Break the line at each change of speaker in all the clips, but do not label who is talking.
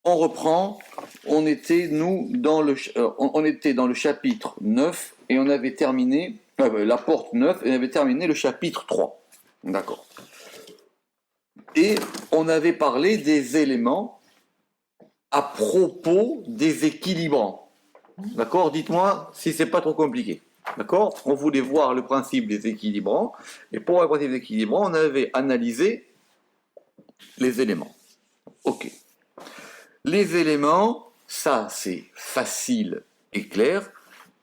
On reprend, on était dans le chapitre 9 et on avait terminé, la porte 9 et on avait terminé le chapitre 3. D'accord. Et on avait parlé des éléments à propos des équilibrants. D'accord? Dites-moi si c'est pas trop compliqué. D'accord? On voulait voir le principe des équilibrants et pour le principe des équilibrants, on avait analysé les éléments. Ok. Les éléments, ça c'est facile et clair,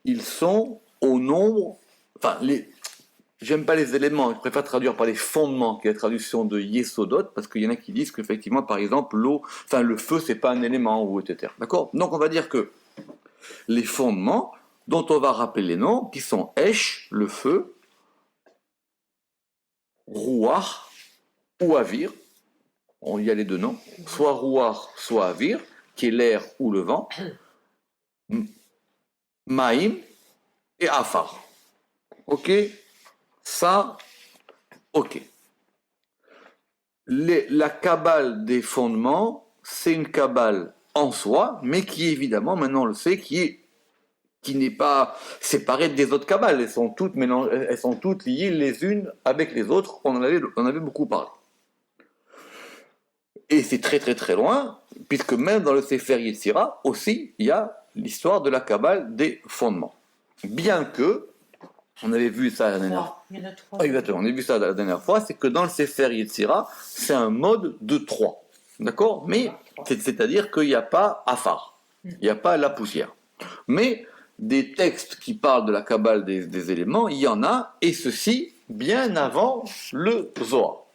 ils sont au nombre, enfin, j'aime pas les éléments, je préfère traduire par les fondements, qui est la traduction de Yesodot, parce qu'il y en a qui disent qu'effectivement, par exemple, le feu c'est pas un élément, ou etc. D'accord? Donc on va dire que les fondements, dont on va rappeler les noms, qui sont Esh, le feu, Rouach ou Avir, il y a les deux noms, soit Rouach, soit Avir, qui est l'air ou le vent, Maïm et Afar. Ok? Ça, ok. La cabale des fondements, c'est une cabale en soi, mais qui évidemment, maintenant on le sait, qui n'est pas séparée des autres cabales. Elles sont toutes liées les unes avec les autres. On en avait beaucoup parlé. Et c'est très très très loin, puisque même dans le Sefer Yetzira aussi, il y a l'histoire de la cabale des fondements. Bien que, on avait vu ça la dernière fois.
Il y en a trois.
Exactement, on a vu ça la dernière fois, c'est que dans le Sefer Yetzira, c'est un mode de 3. D'accord? Mais c'est-à-dire qu'il n'y a pas Afar, il n'y a pas la poussière. Mais des textes qui parlent de la cabale des éléments, il y en a, et ceci bien avant le Zohar.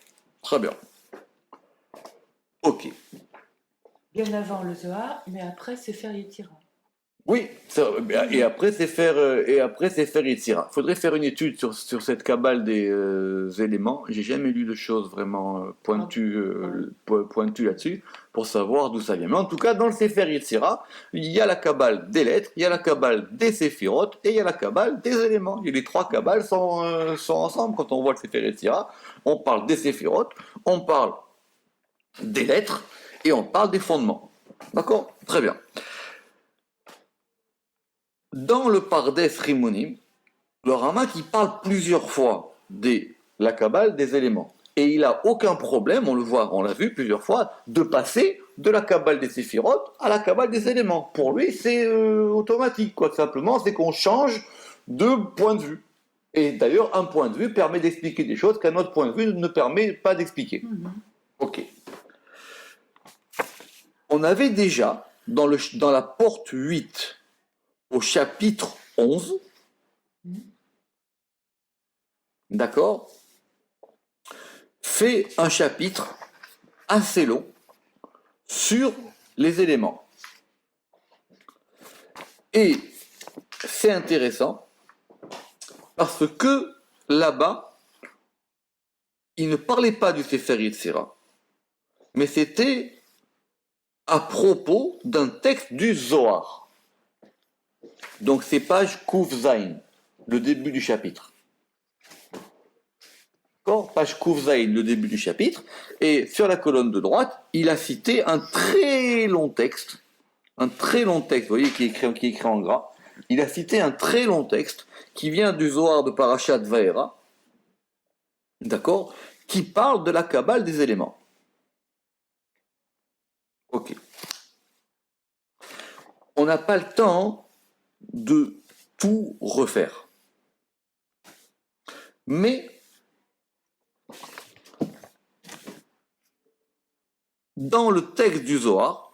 Très bien. Ok.
Bien avant le Zohar, mais après c'est faire Yetzira.
Oui, et après c'est faire Yetzira. Faudrait faire une étude sur cette cabale des éléments. J'ai jamais lu de choses vraiment pointues là-dessus pour savoir d'où ça vient. Mais en tout cas, dans le Sefer Yetzira, il y a la cabale des lettres, il y a la cabale des séphirotes et il y a la cabale des éléments. Et les trois cabales sont ensemble quand on voit le Sefer Yetzira. On parle des séphirotes, on parle des lettres et on parle des fondements. D'accord? Très bien. Dans le Pardes Rimonim, le Ramak il parle plusieurs fois de la Kabbale des éléments. Et il n'a aucun problème, on l'a vu plusieurs fois, de passer de la Kabbale des séphirotes à la Kabbale des éléments. Pour lui, c'est automatique, quoi. Simplement, c'est qu'on change de point de vue. Et d'ailleurs, un point de vue permet d'expliquer des choses qu'un autre point de vue ne permet pas d'expliquer. Ok. On avait déjà, dans la porte 8, au chapitre 11, d'accord, fait un chapitre assez long sur les éléments. Et c'est intéressant parce que là-bas, il ne parlait pas du Sefer Yetzira, mais c'était à propos d'un texte du Zohar. Donc c'est page Kouf Zain, le début du chapitre. Page Kouf Zain, le début du chapitre, et sur la colonne de droite, il a cité un très long texte, vous voyez, qui est écrit en gras. Il a cité un très long texte qui vient du Zohar de Parashat Vaera, d'accord, qui parle de la Kabbale des éléments. Ok. On n'a pas le temps de tout refaire. Mais dans le texte du Zohar,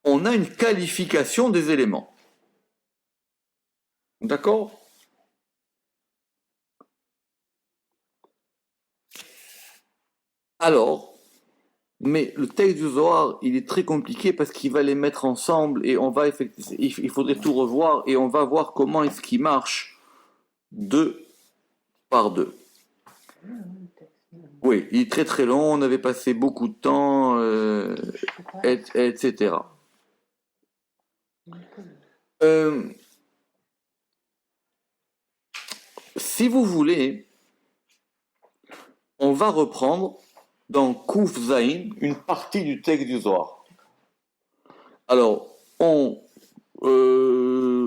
on a une qualification des éléments. D'accord? Alors, mais le texte du Zohar, il est très compliqué parce qu'il va les mettre ensemble et il faudrait tout revoir et on va voir comment est-ce qu'il marche deux par deux. Oui, il est très très long, on avait passé beaucoup de temps, etc. Si vous voulez, on va reprendre dans Kouf Zain une partie du texte du Zohar. Alors,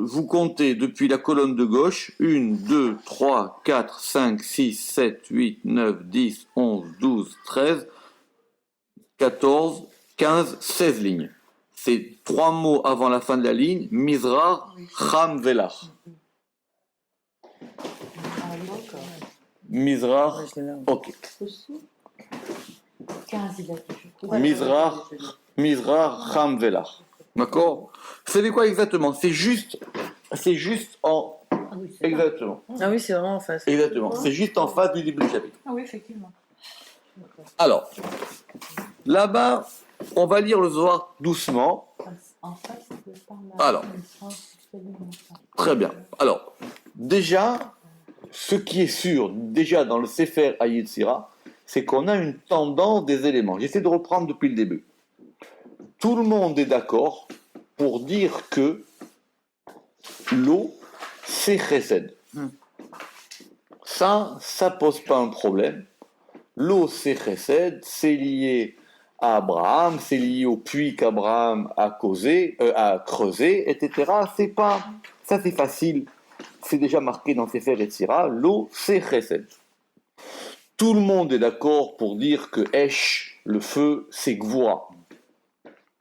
vous comptez depuis la colonne de gauche, 1, 2, 3, 4, 5, 6, 7, 8, 9, 10, 11, 12, 13, 14, 15, 16 lignes. C'est 3 mots avant la fin de la ligne, Mizrar, Cham, Velach.
Ah oui, d'accord.
Mizrar, ok.
15, il a dit.
Mizrar, Cham, Velach. D'accord? Vous savez quoi exactement? C'est juste en...
Ah oui, c'est
Exactement.
Ah oui, c'est vraiment en face.
Exactement. C'est juste en face du début du chapitre.
Ah oui, effectivement.
Alors, là-bas, on va lire le Zohar doucement.
En face, c'est par là.
Alors. Très bien. Alors, déjà, ce qui est sûr, déjà dans le Sefer Hayetzira, c'est qu'on a une tendance des éléments. J'essaie de reprendre depuis le début. Tout le monde est d'accord pour dire que l'eau, c'est chesed. Ça pose pas un problème. L'eau, c'est chesed, c'est lié à Abraham, c'est lié au puits qu'Abraham a creusé, etc. C'est pas, ça c'est facile. C'est déjà marqué dans Sefer Yetzira. L'eau, c'est chesed. Tout le monde est d'accord pour dire que Esh, le feu, c'est Gvura.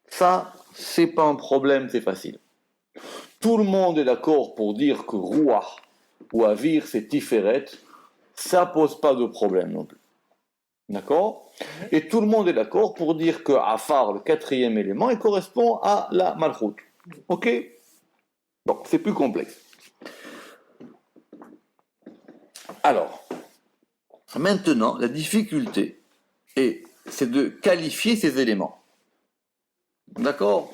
Ça, c'est pas un problème, c'est facile. Tout le monde est d'accord pour dire que Ruach ou Avir, c'est Tiferet. Ça pose pas de problème non plus. D'accord? Et tout le monde est d'accord pour dire que Afar, le 4e élément, il correspond à la Malchut. Ok? Bon, c'est plus complexe. Alors, maintenant, la difficulté, c'est de qualifier ces éléments. D'accord?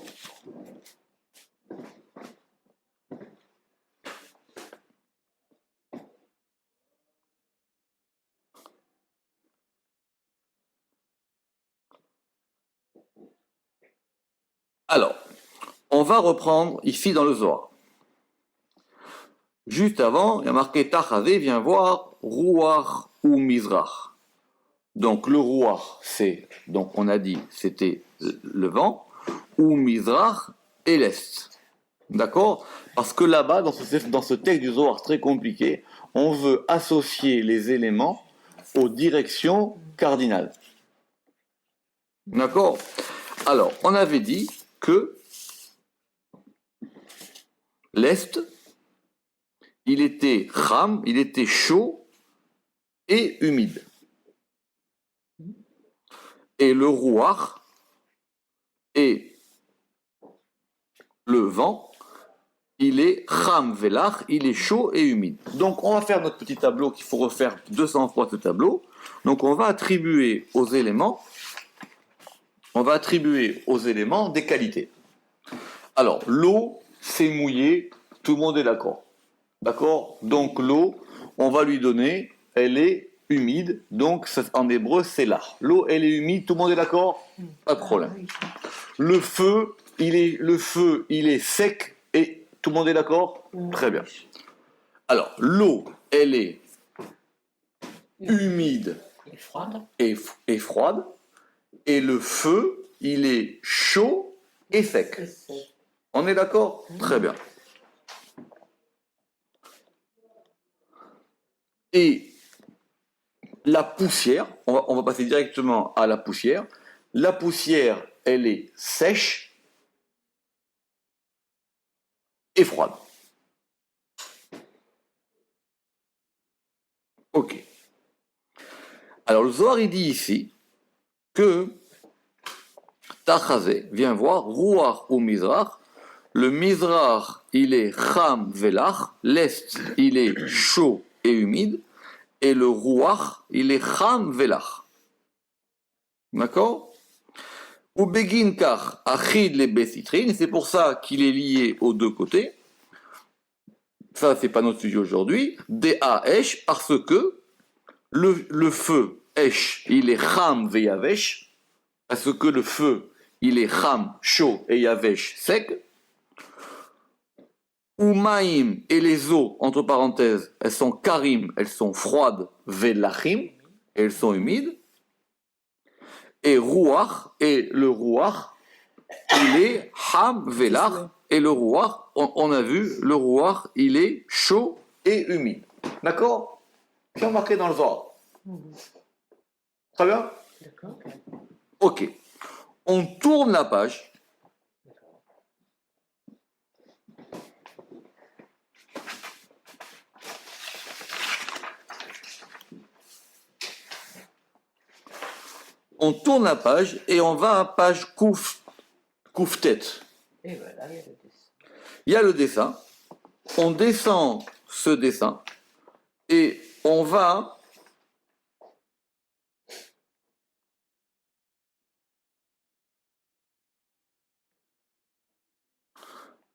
Alors, on va reprendre ici dans le Zohar. Juste avant, il y a marqué Tachazé, viens voir Ruach ou Mizrach. Donc le Ruach, c'est, donc on a dit, c'était le vent, ou Mizrach et l'Est. D'accord? Parce que là-bas, dans ce texte du Zohar très compliqué, on veut associer les éléments aux directions cardinales. D'accord? Alors, on avait dit que l'Est, il était cham, il était chaud et humide. Et le Ruach et le vent, il est cham velach, il est chaud et humide. Donc on va faire notre petit tableau qu'il faut refaire 200 fois ce tableau. Donc on va attribuer aux éléments des qualités. Alors l'eau, c'est mouillé, tout le monde est d'accord. D'accord? Donc l'eau, on va lui donner, elle est humide, donc en hébreu c'est là. L'eau, elle est humide, tout le monde est d'accord? Pas de problème. Le feu, il est sec et tout le monde est d'accord? Très bien. Alors, l'eau, elle est humide et froide, et le feu, il est chaud et sec. On est d'accord? Très bien. Et la poussière, on va passer directement à la poussière. La poussière, elle est sèche et froide. Ok. Alors le Zohar, il dit ici que Tachazé, viens voir, Ruach ou Mizrach. Le Mizrach, il est Cham Velach. L'Est, il est chaud et humide. Et le Ruach, il est Cham Velach. D'accord? Ou Begin Kach, Achid le Bessitrin. C'est pour ça qu'il est lié aux deux côtés. Ça, c'est pas notre sujet aujourd'hui. Dea Esh, parce que le feu, Esh, il est Cham Veyavesh. Parce que le feu, il est Cham, chaud, et Yavesh, sec. Ou Maïm et les eaux, entre parenthèses, elles sont Karim, elles sont froides, Velachim, elles sont humides. Et Ruach, et le Ruach, il est ham velach, et le rouar, on a vu, le rouar, il est chaud et humide. D'accord? C'est marqué dans le Zohar. Très bien?
D'accord.
Ok. On tourne la page. On tourne la page et on va à page couf tête.
Et voilà, il y a le dessin.
Il y a le dessin. On descend ce dessin et on va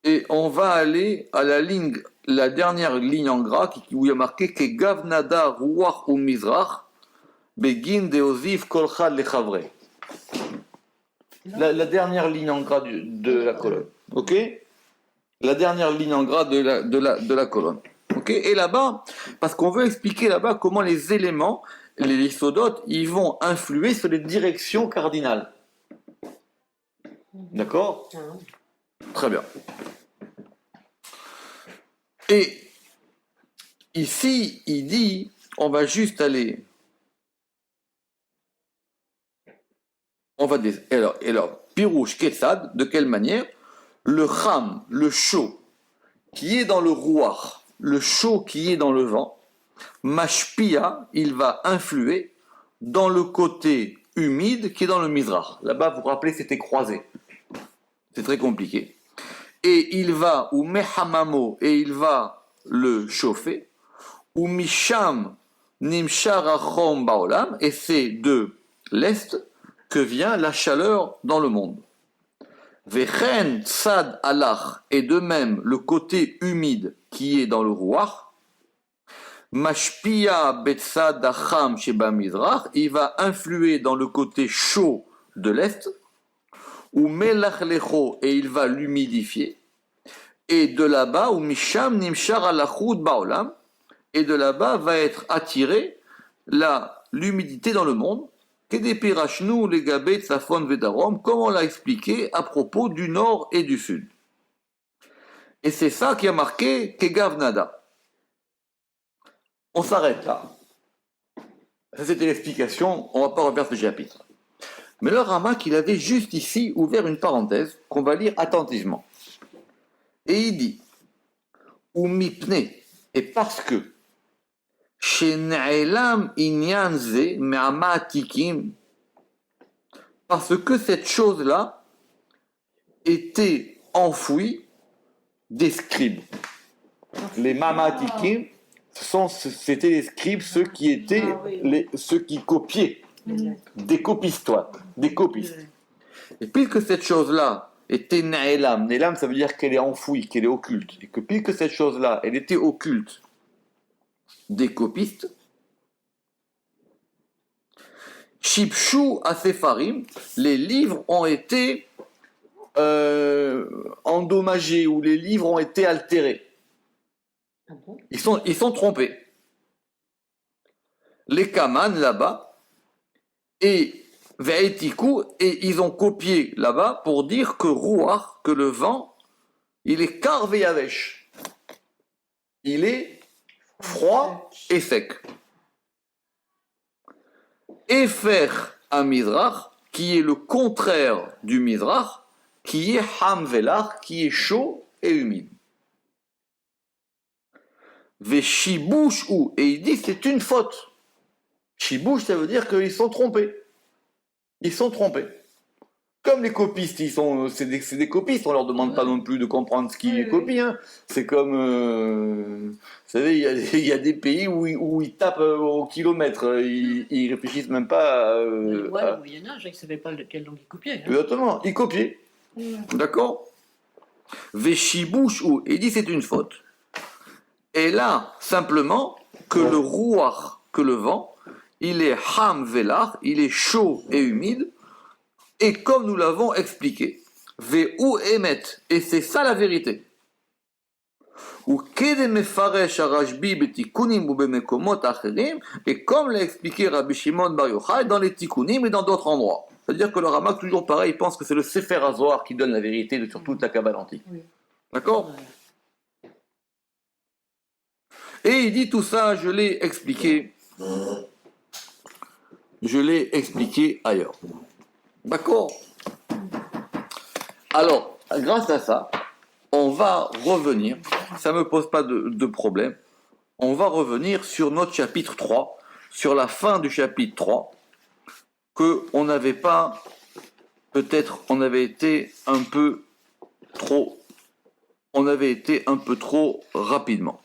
aller à la dernière ligne en gras où il y a marqué que Gavnada Ruach ou Mizrach Begin de Ozif Kolchad Lechavre. La dernière ligne en gras de la colonne. Ok? La dernière ligne en gras de la colonne. Ok? Et là-bas, parce qu'on veut expliquer là-bas comment les éléments, les isodotes, ils vont influer sur les directions cardinales. D'accord? Très bien. Et ici, il dit, on va juste aller. Alors, Pirouche Ketsad, de quelle manière? Le Cham, le chaud, qui est dans le rouar, le chaud qui est dans le vent, Mashpia, il va influer dans le côté humide qui est dans le Mizrach. Là-bas, vous vous rappelez, c'était croisé. C'est très compliqué. Et il va, ou Mehamamo, et il va le chauffer, ou Misham Nimshar Achom Baolam, et c'est de l'Est que vient la chaleur dans le monde. Vechen Tsad Alach, et de même le côté humide qui est dans le rouar, Mashpia Betsad Acham Sheba Mizrach, il va influer dans le côté chaud de l'Est, ou Melach Lecho, et il va l'humidifier, et de là-bas, ou Misham Nimshar Alachud Baolam, et de là-bas va être attirée l'humidité dans le monde, Kedepirachnu les Gabet Safon Vedarom, comme on l'a expliqué à propos du nord et du sud. Et c'est ça qui a marqué Kegav Nada. On s'arrête là. Ça c'était l'explication, on ne va pas refaire ce chapitre. Mais le Ramak, il avait juste ici ouvert une parenthèse qu'on va lire attentivement. Et il dit, ou mipne, et parce que, Shene'elam inyan ze me'amatikim, parce que cette chose-là était enfouie des scribes. Les mamatikim, c'était les scribes, ceux qui étaient ceux qui copiaient, des copistes, des copistes. Et puisque cette chose-là était ne'elam, ne'elam ça veut dire qu'elle est enfouie, qu'elle est occulte, et que puisque cette chose-là, elle était occulte des copistes, Shipshu Asefarim, les livres ont été endommagés ou les livres ont été altérés. Ils sont trompés. Les Kaman là-bas et Ve'etiku, et ils ont copié là-bas pour dire que Ruach, que le vent, il est Karveyavesh. Il est froid et sec. Efer à Mizrach, qui est le contraire du Mizrach, qui est Ham Velach, qui est chaud et humide. Veshibush ou, et il dit c'est une faute. Shibush, ça veut dire qu'ils sont trompés. Ils sont trompés. Comme les copistes, c'est des copistes, on leur demande pas non plus de comprendre ce qu'ils copient. Hein. C'est comme, vous savez, il y a des pays où ils tapent au kilomètre, ils réfléchissent même pas.
Au Moyen-Âge, ils ne savaient pas quelle langue ils copiaient. Hein.
Exactement, ils copiaient. D'accord? Veshibush ou, et il dit c'est une faute. Et là, simplement, que le rouar, que le vent, il est ham velar, il est chaud et humide, et comme nous l'avons expliqué, ve'u emet, et c'est ça la vérité. Ou kede mefaresh Rashbi betikunim ou bemekomot acherim, et comme l'a expliqué Rabbi Shimon Bar Yochai dans les tikunim et dans d'autres endroits. C'est-à-dire que le Ramak, toujours pareil, il pense que c'est le Sefer Hazohar qui donne la vérité sur toute la Kabbale antique.
Oui.
D'accord?
Ouais.
Et il dit tout ça, je l'ai expliqué ailleurs. D'accord? Alors, grâce à ça, on va revenir, ça ne me pose pas de problème, on va revenir sur notre chapitre 3, sur la fin du chapitre 3, que on n'avait pas, peut-être on avait été un peu trop rapidement.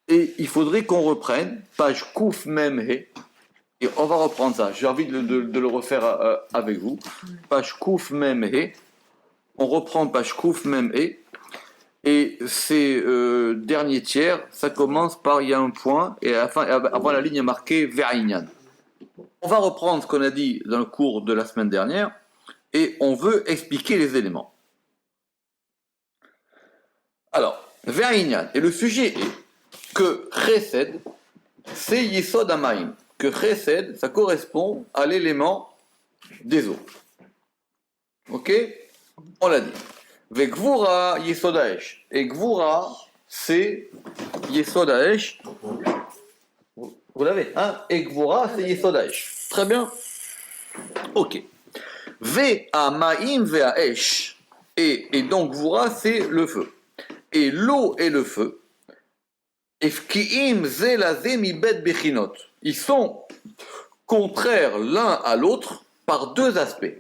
Et il faudrait qu'on reprenne page Kouf Mem He, et on va reprendre ça. J'ai envie de le refaire avec vous. Page Kouf Mem He, on reprend page Kouf Mem He, et ces derniers tiers, ça commence par il y a un point, et à la fin, avant la ligne est marquée Ve'ainyan. On va reprendre ce qu'on a dit dans le cours de la semaine dernière, et on veut expliquer les éléments. Alors, Ve'ainyan, et le sujet est que Chesed, c'est Yesod Amaim. Que Chesed, ça correspond à l'élément des eaux. Ok? On l'a dit. Ve Gvura Yesod Haesh. Et Gvura, c'est Yesod Haesh. Vous l'avez, hein? Et Gvura, c'est Yesod Haesh. Très bien. Ok. Ve Amaim Ve Haesh. Et donc Gvura, c'est le feu. Et l'eau et le feu. Ils sont contraires l'un à l'autre par deux aspects.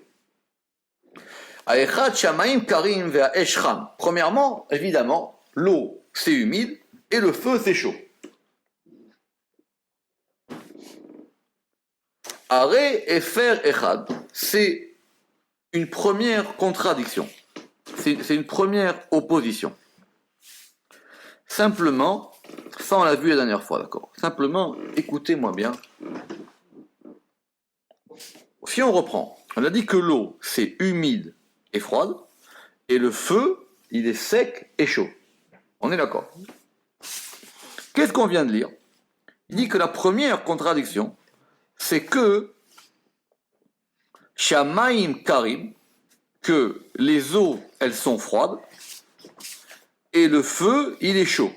Premièrement, évidemment, l'eau c'est humide et le feu c'est chaud. Are efer echad, c'est une première contradiction. C'est une première opposition. Simplement, ça on l'a vu la dernière fois, d'accord. Simplement, écoutez-moi bien. Si on reprend, on a dit que l'eau, c'est humide et froide, et le feu, il est sec et chaud. On est d'accord. Qu'est-ce qu'on vient de lire? Il dit que la première contradiction, c'est que Shamaim Karim, que les eaux, elles sont froides, et le feu, il est chaud.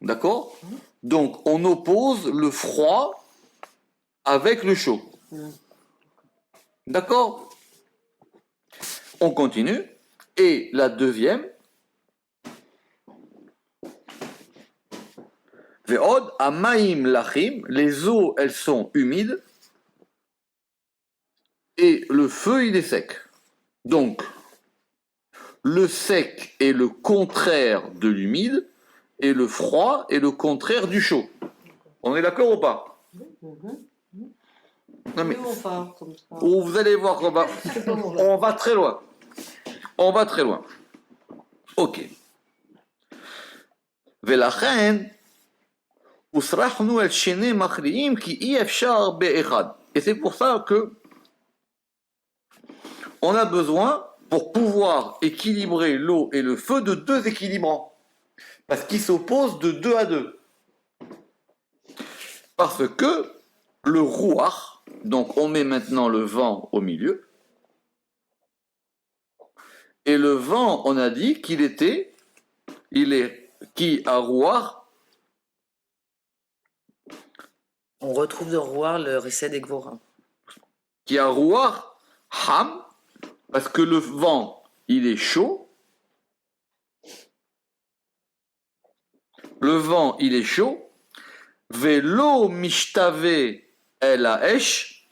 D'accord? Donc, on oppose le froid avec le chaud. D'accord? On continue. Et la deuxième, Ve'od amaim lachim, les eaux, elles sont humides, et le feu, il est sec. Donc, le sec est le contraire de l'humide, et le froid est le contraire du chaud. On est d'accord ou pas? Non mais,
on part comme ça.
oh, vous allez voir on va très loin. On va très loin. Ok. ולכן, הוסרחנו על שני מכריעים כי אי אפשר באחד. Et c'est pour ça que on a besoin, pour pouvoir équilibrer l'eau et le feu, de deux équilibrants. Parce qu'ils s'opposent de 2 à 2. Parce que le rouach, donc on met maintenant le vent au milieu, et le vent, on a dit qu'il est qui à rouach.
On retrouve de Rouar le récit des Gvora.
Qui a rouach ham, parce que le vent, il est chaud. Le vent, il est chaud. Velo mishtave el haesh,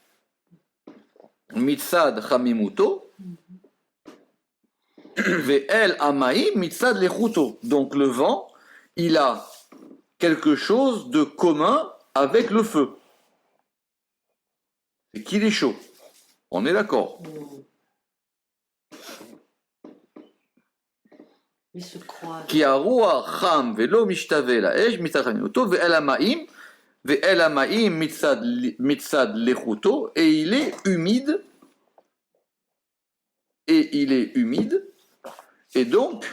mitzad chamimuto. Ve'el amaim mitzad lechuto. Donc le vent, il a quelque chose de commun avec le feu. C'est qu'il est chaud. On est d'accord.
Ils se croisent.
Ki haruach cham velo mishtave el haesh, mitzad chamimuto. Ve'el amaim mitzad lechuto. Et il est humide. Et donc,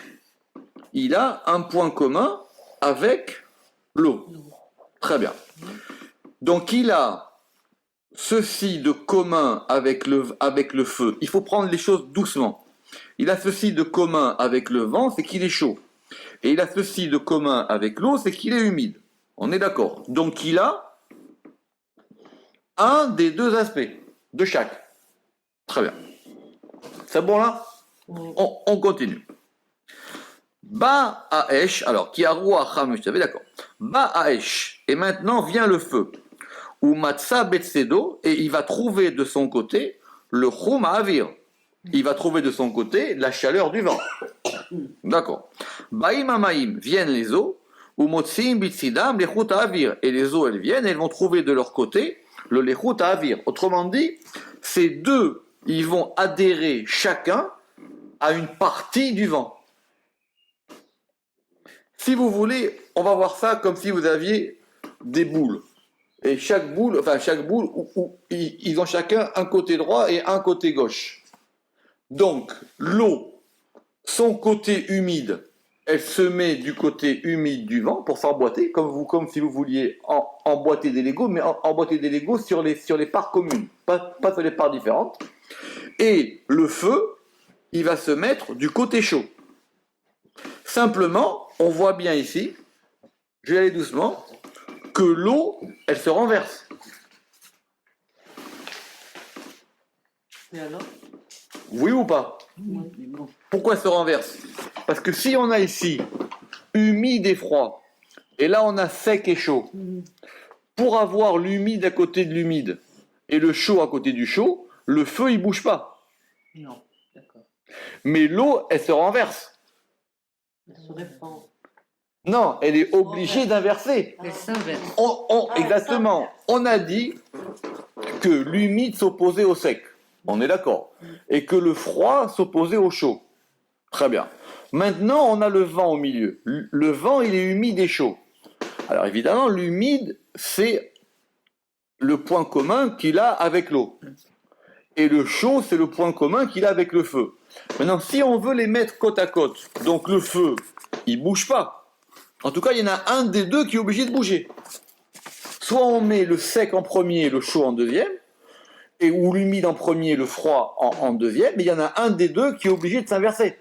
il a un point commun avec l'eau. Très bien. Donc il a ceci de commun avec le feu. Il faut prendre les choses doucement. Il a ceci de commun avec le vent, c'est qu'il est chaud. Et il a ceci de commun avec l'eau, c'est qu'il est humide. On est d'accord. Donc il a un des deux aspects, de chaque. Très bien. C'est bon là? On continue. Ba Aesh, alors qui a roi Hamush, d'accord. Ba Aesh, et maintenant vient le feu. Ou Matsa Betsedo, et il va trouver de son côté le Chum Avir. Il va trouver de son côté la chaleur du vent. D'accord. Baïm Amaïm, viennent les eaux, ou Motsim Bitsidam, les Chut Avir. Et les eaux, elles viennent, et elles vont trouver de leur côté le Lechut Avir. Autrement dit, ces deux, ils vont adhérer chacun à une partie du vent. Si vous voulez, on va voir ça comme si vous aviez des boules. Et chaque boule, ils ont chacun un côté droit et un côté gauche. Donc, l'eau, son côté humide, elle se met du côté humide du vent pour s'emboîter, comme si vous vouliez emboîter des Legos, mais emboîter des Legos sur les parts communes, pas sur les parts différentes. Et le feu, il va se mettre du côté chaud. Simplement, on voit bien ici, je vais aller doucement, que l'eau, elle se renverse.
Et alors?
Oui ou pas? Pourquoi elle se renverse? Parce que si on a ici humide et froid, et là on a sec et chaud, pour avoir l'humide à côté de l'humide et le chaud à côté du chaud, le feu il bouge pas.
Non, d'accord.
Mais l'eau, elle se renverse.
Elle se répand.
Non, elle est obligée d'inverser.
Elle s'inverse.
Exactement. On a dit que l'humide s'opposait au sec. On est d'accord. Et que le froid s'opposait au chaud. Très bien. Maintenant, on a le vent au milieu. Le vent, il est humide et chaud. Alors évidemment, l'humide, c'est le point commun qu'il a avec l'eau. Et le chaud, c'est le point commun qu'il a avec le feu. Maintenant, si on veut les mettre côte à côte, donc le feu, il bouge pas. En tout cas, il y en a un des deux qui est obligé de bouger. Soit on met le sec en premier et le chaud en deuxième, ou l'humide en premier et le froid en deuxième, mais il y en a un des deux qui est obligé de s'inverser.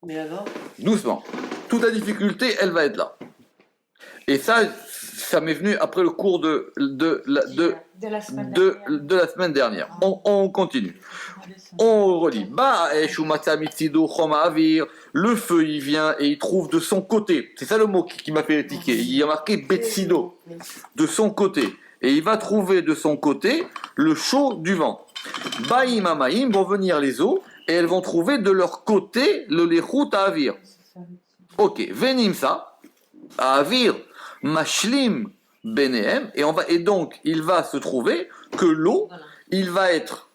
Mais alors?
Doucement. Toute la difficulté, elle va être là. Et ça m'est venu après le cours de
la
semaine dernière. On continue. On relit. Le feu, il vient et il trouve de son côté. C'est ça le mot qui m'a fait tiquer. Il y a marqué Betsido. De son côté. Et il va trouver de son côté le chaud du vent. Baïm Amaïm vont venir les eaux et elles vont trouver de leur côté le Lechut Avir. Ok. Venimsa. Avir. Mashlim Benehem. Et donc, il va se trouver que l'eau, il va être,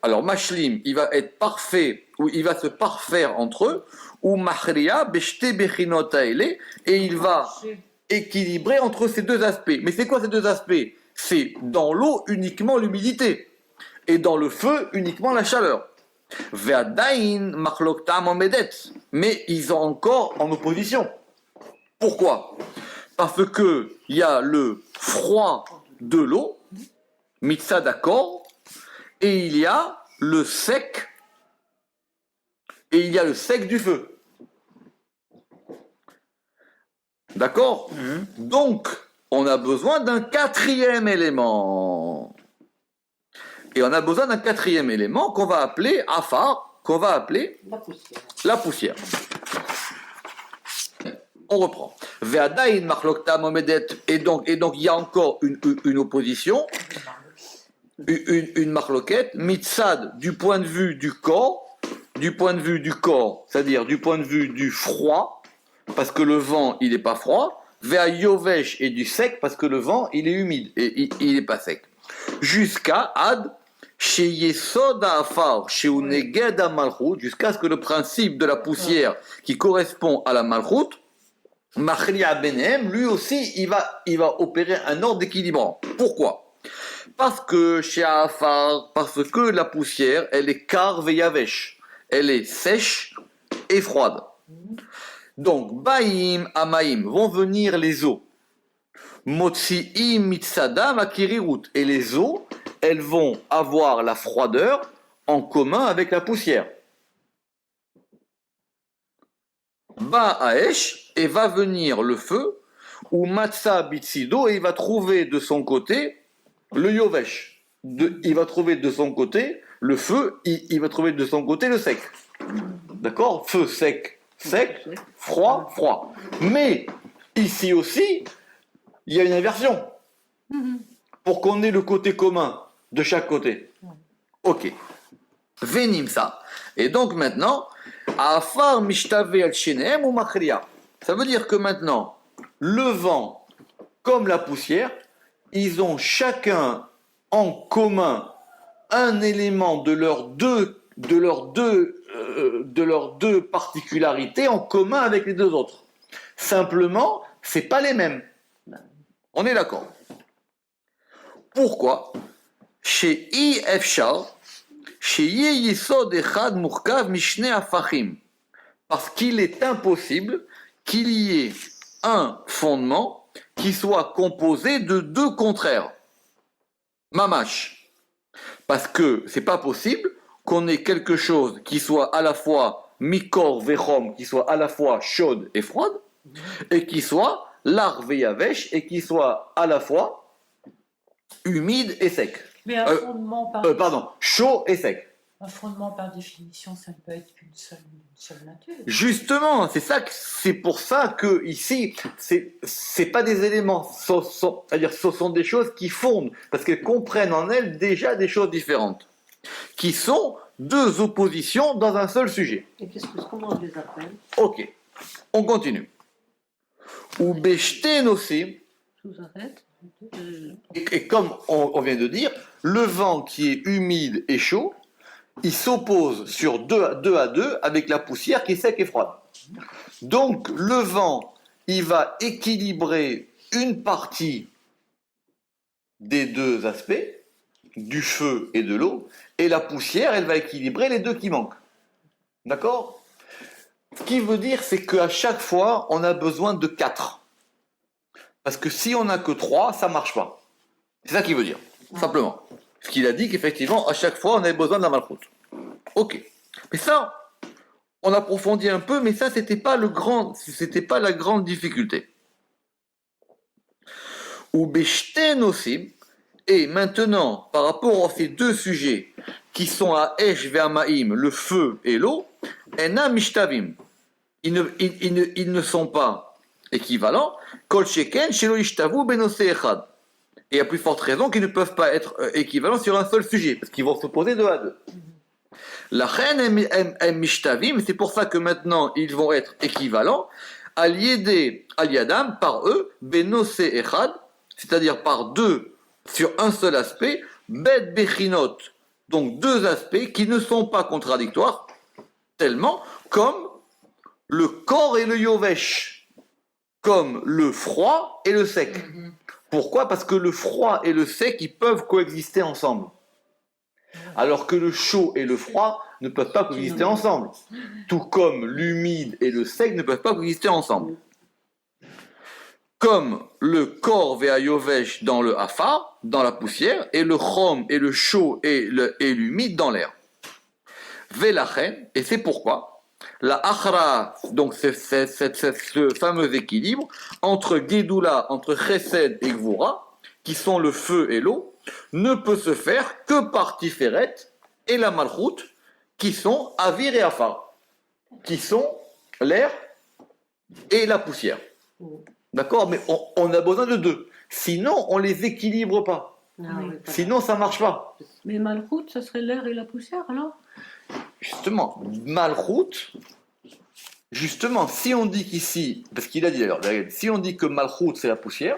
alors Mashlim, il va être parfait, ou il va se parfaire entre eux, ou Mahria, Beshte Bechinot Haele, et il va équilibrer entre ces deux aspects. Mais c'est quoi ces deux aspects? C'est dans l'eau uniquement l'humidité, et dans le feu uniquement la chaleur. Ve'adain machloktam omedet, mais ils sont encore en opposition. Pourquoi? Parce que il y a le froid de l'eau, mitzad d'accord, et il y a le sec, du feu. D'accord? Donc, on a besoin d'un quatrième élément. Et on a besoin d'un quatrième élément qu'on va appeler Afar, qu'on va appeler la poussière. On reprend. Ve'adain machloktam omedet, et donc il y a encore une opposition, une marloquette, mitzad du point de vue du corps, c'est-à-dire du point de vue du froid, parce que le vent il n'est pas froid, ve'a yovesh et du sec, parce que le vent il est humide et il n'est pas sec. Jusqu'à ad chez Yesod Afar, chez Uneged Malchut, jusqu'à ce que le principe de la poussière qui correspond à la Malchut, Machlia Benem, lui aussi, il va opérer un ordre d'équilibrant. Pourquoi? Parce que chez Afar, parce que la poussière, elle est kar veyavesh. elle est sèche et froide. Donc, Baïm, Amaïm, vont venir les eaux. Motsi'im, Mitsadam, Akirirut. Et les eaux, elles vont avoir la froideur en commun avec la poussière. Ba'aesh, et va venir le feu, ou Matsa Bitsido, et il va trouver de son côté le Yovesh. Il va trouver de son côté le feu, il va trouver de son côté le sec. D'accord? Feu, sec, sec, froid, froid. Mais ici aussi, il y a une inversion. Pour qu'on ait le côté commun de chaque côté. Ok. Venim ça. Et donc maintenant, Afar mishtave al shenem ou machria. Ça veut dire que maintenant, le vent comme la poussière, ils ont chacun en commun un élément de leurs deux particularités en commun avec les deux autres. Simplement, c'est pas les mêmes. On est d'accord. Pourquoi? Chez Efshar, chez Yesod Echad Murkav Mishne Afachim. Parce qu'il est impossible qu'il y ait un fondement qui soit composé de deux contraires. Mamash. Parce que c'est pas possible qu'on ait quelque chose qui soit à la fois Mikor Vechom, qui soit à la fois chaude et froide, et qui soit Lar Veyavesh, et qui soit à la fois humide et sec.
Mais un fondement par
chaud et sec.
Un fondement par définition, ça ne peut être qu'une seule nature.
Justement, c'est pour ça que ici, c'est pas des éléments, c'est-à-dire ce sont des choses qui fondent, parce qu'elles comprennent en elles déjà des choses différentes, qui sont deux oppositions dans un seul sujet.
Et comment on les appelle?
Ok, on continue. Ou beshten aussi.
Je vous arrête.
Et comme on vient de dire, le vent qui est humide et chaud, il s'oppose sur deux à deux avec la poussière qui est sec et froide. Donc le vent, il va équilibrer une partie des deux aspects, du feu et de l'eau, et la poussière, elle va équilibrer les deux qui manquent. D'accord? Ce qui veut dire, c'est qu'à chaque fois, on a besoin de 4. Parce que si on n'a que 3, ça ne marche pas. C'est ça qu'il veut dire, simplement. Ce qu'il a dit qu'effectivement, à chaque fois, on avait besoin d'un malchoute. Ok. Mais ça, on approfondit un peu, mais ça, c'était pas la grande difficulté. Ou beshten aussi, et maintenant, par rapport à ces deux sujets, qui sont à Esh ve'amaim, le feu et l'eau, ena mishtavim. Ils ne sont pas équivalents. Kol sheken shelo ishtavu benose echad. Et à plus forte raison qu'ils ne peuvent pas être équivalents sur un seul sujet, parce qu'ils vont s'opposer deux à deux. La reine est mishtavim, c'est pour ça que maintenant ils vont être équivalents, aliadam, par eux, benose echad, c'est-à-dire par deux sur un seul aspect, bet bechinot, donc deux aspects qui ne sont pas contradictoires, tellement comme le corps et le yovesh, comme le froid et le sec. Pourquoi? Parce que le froid et le sec, ils peuvent coexister ensemble. Alors que le chaud et le froid ne peuvent pas coexister ensemble. Tout comme l'humide et le sec ne peuvent pas coexister ensemble. Comme le corps ve'ayovesh dans le hafa, dans la poussière, et le chom et le chaud et l'humide dans l'air. Ve'lachen, et c'est pourquoi la achra, donc ce fameux équilibre entre Gédoula, entre Chesed et Gvura, qui sont le feu et l'eau, ne peut se faire que par Tiferet et la Malchut, qui sont Avir et Afar, qui sont l'air et la poussière. D'accord? Mais on a besoin de deux. Sinon, on les équilibre pas. Sinon, ça marche pas.
Mais Malchut, ça serait l'air et la poussière, alors?
Justement, Malchut, justement, si on dit qu'ici, parce qu'il a dit d'ailleurs, si on dit que Malchut c'est la poussière,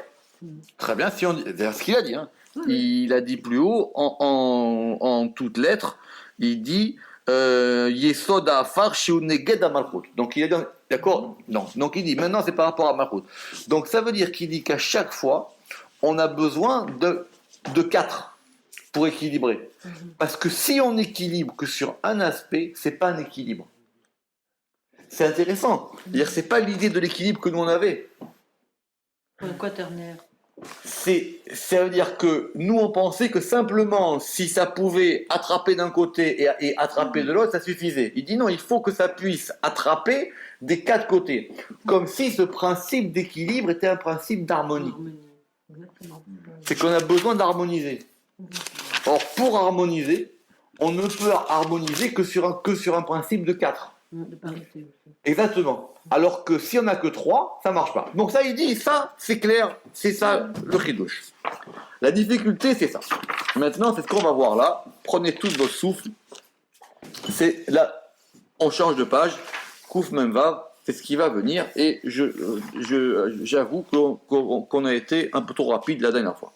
très bien, si on dit, c'est ce qu'il a dit, hein, il a dit plus haut, en toutes lettres, il dit Yesod Afar Shiuneged à Malchut. Donc il a dit, d'accord? Non. Donc il dit, maintenant c'est par rapport à Malchut. Donc ça veut dire qu'il dit qu'à chaque fois, on a besoin de 4 pour équilibrer. Parce que si on équilibre que sur un aspect, c'est pas un équilibre. C'est intéressant. C'est-à-dire, c'est pas l'idée de l'équilibre que nous on avait.
Pourquoi ternaire?
Ça veut dire que nous on pensait que simplement si ça pouvait attraper d'un côté et attraper de l'autre, ça suffisait. Il dit non, il faut que ça puisse attraper des quatre côtés. Comme si ce principe d'équilibre était un principe d'harmonie.
Exactement.
C'est qu'on a besoin d'harmoniser. Or, pour harmoniser, on ne peut harmoniser que sur un principe de 4.
De parité aussi.
Exactement. Alors que si on n'a que 3, ça marche pas. Donc ça, il dit, ça, c'est clair, c'est ça le chidouche. La difficulté, c'est ça. Maintenant, c'est ce qu'on va voir là. Prenez tous votre souffle. C'est là, on change de page. Kouf Memvav, c'est ce qui va venir. Et j'avoue qu'on a été un peu trop rapide la dernière fois.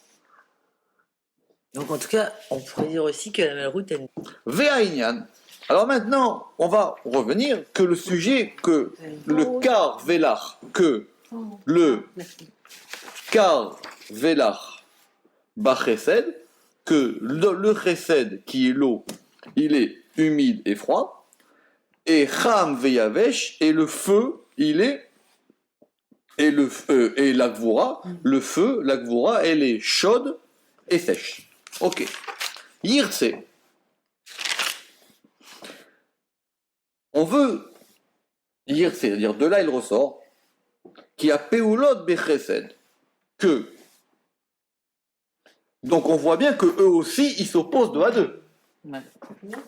Donc en tout cas, on pourrait dire aussi que la Malroute, elle...
Ve'ainyan. Alors maintenant, on va revenir que le sujet, que le car velach, que le car velach bachesed, que le chesed qui est l'eau, il est humide et froid, et cham veyavesh, et le feu, il est, et la gvura, le feu, la gvura, elle est chaude et sèche. Ok. Yirtse. On veut dire, c'est-à-dire de là il ressort, qu'il y a Peulot Bechesed, que. Donc on voit bien que eux aussi ils s'opposent deux à deux.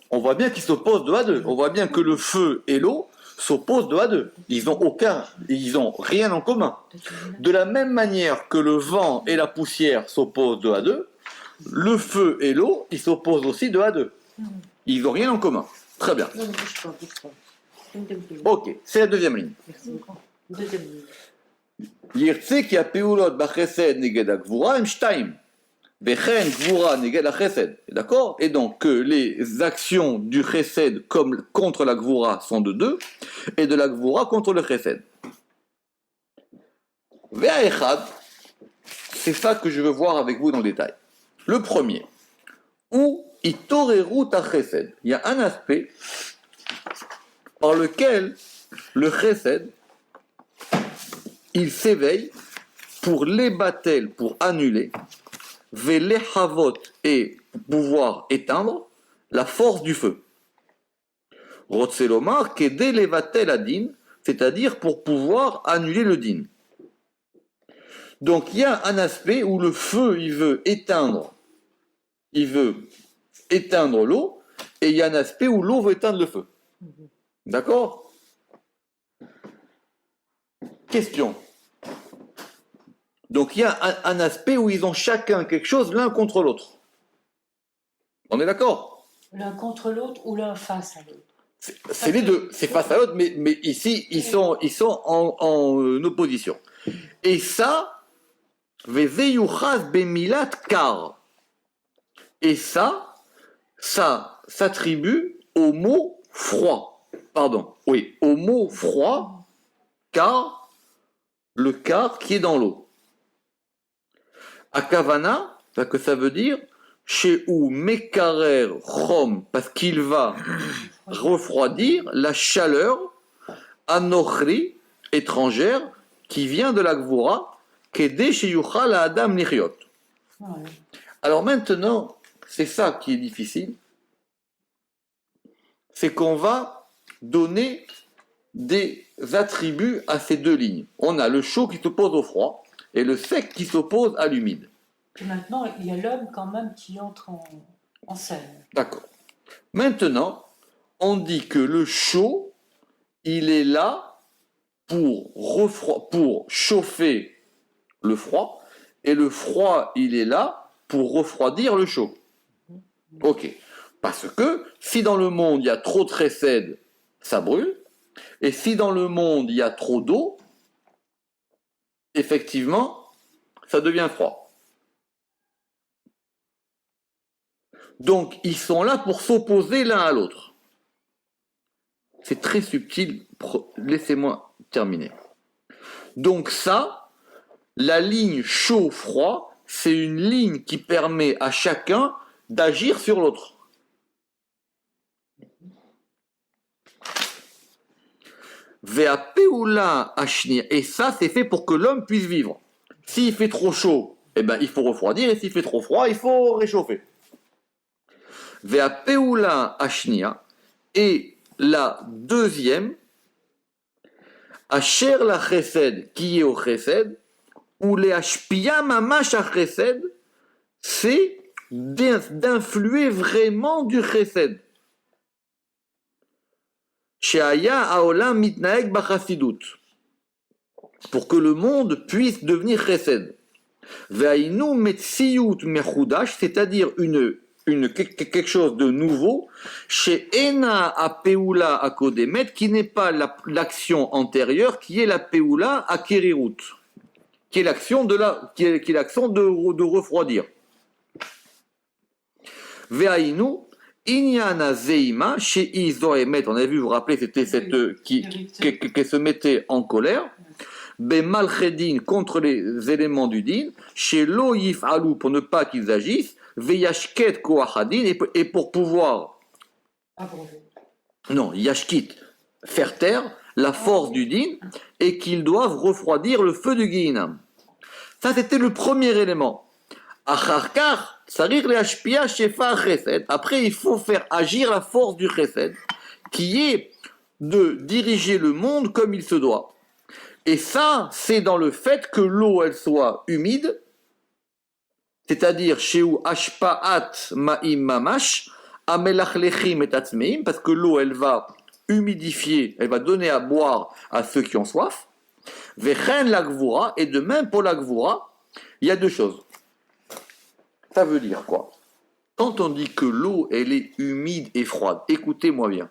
On voit bien qu'ils s'opposent deux à deux. On voit bien que le feu et l'eau s'opposent deux à deux. Ils ont rien en commun. De la même manière que le vent et la poussière s'opposent deux à deux, le feu et l'eau ils s'opposent aussi deux à deux. Ils n'ont rien en commun. Très bien.
Non, bouge pas, bouge pas.
Ok, c'est la deuxième ligne.
Merci beaucoup. Deuxième ligne.
Yirtse ki apéulot bachesed neged agvura im shtaim. Vechen gvura neged achesed. D'accord? Et donc que les actions du chesed contre la gvura sont de 2 et de la gvura contre le chesed. Ve'aechad, c'est ça que je veux voir avec vous dans le détail. Le premier, où itoreru ta chesed. Il y a un aspect par lequel le chesed, il s'éveille pour l'ébatel, pour annuler, velechavot, et pouvoir éteindre la force du feu. Rotselomar, kede levatel adin, c'est-à-dire pour pouvoir annuler le din. Donc il y a un aspect où le feu, il veut éteindre l'eau, et il y a un aspect où l'eau veut éteindre le feu. D'accord? Question. Donc il y a un aspect où ils ont chacun quelque chose l'un contre l'autre. On est d'accord?
L'un contre l'autre ou l'un face à l'autre.
C'est les deux, c'est face à l'autre, mais ici ils sont en opposition. Et ça, vezeyuchas bemilat kar. Et ça s'attribue au mot froid. Pardon, oui, au mot froid, car, le car qui est dans l'eau. Akavana, que ça veut dire, chez ou mekarer chom, parce qu'il va refroidir la chaleur anochri, étrangère, qui vient de la gvura, kede sheyuchal la adam lichiot.
Voilà.
Alors maintenant, c'est ça qui est difficile, c'est qu'on va donner des attributs à ces deux lignes. On a le chaud qui s'oppose au froid et le sec qui s'oppose à l'humide.
Et maintenant, il y a l'homme quand même qui entre en scène.
D'accord. Maintenant, on dit que le chaud, il est là pour chauffer le froid, et le froid, il est là pour refroidir le chaud. Ok. Parce que si dans le monde il y a trop de chesed, ça brûle, et si dans le monde il y a trop d'eau, effectivement, ça devient froid. Donc ils sont là pour s'opposer l'un à l'autre. C'est très subtil, laissez-moi terminer. Donc ça, la ligne chaud-froid, c'est une ligne qui permet à chacun d'agir sur l'autre. Ve'apeula ashnia. Et ça, c'est fait pour que l'homme puisse vivre. S'il fait trop chaud, eh ben, il faut refroidir, et s'il fait trop froid, il faut réchauffer. Ve'apeula ashnia. Et la deuxième, asher la chesed, qui est au chesed, ou les ashpia mamash à chesed, c'est d'influer vraiment du chesed. Sheaya haolam mitnaeg b'chasidut, pour que le monde puisse devenir chesed. Ve'ainu metziyut mechudash, c'est-à-dire quelque chose de nouveau, chez Ena a Peula a Kodemet, qui n'est pas l'action antérieure, qui est la Peula à Kerirut, qui est l'action de refroidir. Ve'ainu Inyana Zeima, chez Izoemet, on a vu, vous vous rappelez, c'était cette qui se mettait en colère. Bemalchedin, contre les éléments du din, chez Loïf Alou, pour ne pas qu'ils agissent, Veyashket Koachadin, et pour pouvoir, non, Yashkit, faire taire la force du din, et qu'ils doivent refroidir le feu du Guinam. Ça, c'était le premier élément. Acharkar, Sarir le Hashpia Shefa Chesed. Après, il faut faire agir la force du Chesed, qui est de diriger le monde comme il se doit. Et ça, c'est dans le fait que l'eau, elle soit humide, c'est-à-dire chez où ashpaat ma'im mamash, amelachlechim et atzmeim, parce que l'eau, elle va humidifier, elle va donner à boire à ceux qui ont soif. Vechen la gvura, et de même pour la gvura, il y a deux choses. Ça veut dire quoi? Quand on dit que l'eau, elle est humide et froide, écoutez-moi bien.